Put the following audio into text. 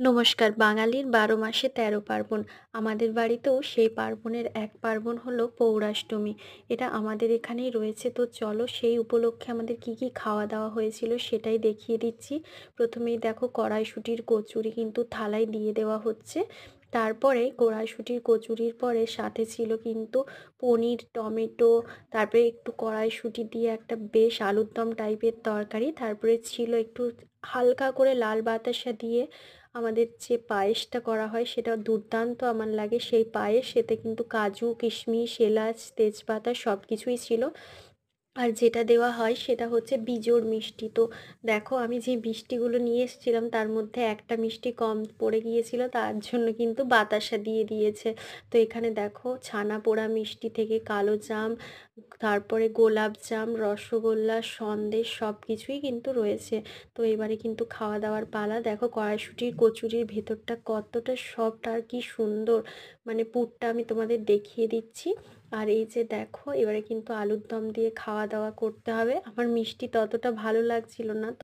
নমস্কার। বাঙালির ১২ মাসে ১৩ পার্বণ। আমাদের বাড়িতেও সেই পার্বণের এক পার্বণ হলো পৌরাষ্টমী। এটা আমাদের এখানেই রয়েছে। তো চলো সেই উপলক্ষে আমাদের কি, কি খাওয়া-দাওয়া হয়েছিল সেটাই দেখিয়ে দিচ্ছি। প্রথমেই দেখো কড়াইশুঁটির কচুরি কিন্তু থালায় দিয়ে দেওয়া হচ্ছে। তারপরে কড়াইশুঁটির কচুরির পরে সাথে ছিল কিন্তু পনির, টমেটো, তারপরে একটু কড়াইশুঁটি দিয়ে একটা বেশ আলুর দম টাইপের তরকারি। তারপরে ছিল একটু হালকা করে লাল বাতাসা দিয়ে আমাদের যে পায়েসটা করা হয় সেটা দুর্দান্ত আমার লাগে। সেই পায়েস, এতে কিন্তু কাজু, কিশমিশ, এলাচ, তেজপাতা সব কিছুই ছিল। আর যেটা দেওয়া হয় সেটা হচ্ছে বিজোড় মিষ্টি। তো দেখো আমি যে মিষ্টিগুলো নিয়ে এসেছিলাম তার মধ্যে একটা মিষ্টি কম পড়ে গিয়েছিল, তার জন্য কিন্তু বাতাসা দিয়ে দিয়েছে। তো এখানে দেখো ছানা পোড়া মিষ্টি থেকে কালো জাম, তারপরে গোলাপ জাম, রসগোল্লা, সন্দেশ সব কিছুই কিন্তু রয়েছে। তো এবারে কিন্তু খাওয়া দাওয়ার পালা। দেখো কড়াইশুঁটির কচুরির ভেতরটা কতটা সফট আর কি সুন্দর, মানে পুরটা আমি তোমাদের দেখিয়ে দিচ্ছি। আর এই যে দেখো এবারে কিন্তু আলুর দম দিয়ে খাওয়া দাওয়া করতে হবে। আমার মিষ্টি ততটা ভালো লাগছিল না।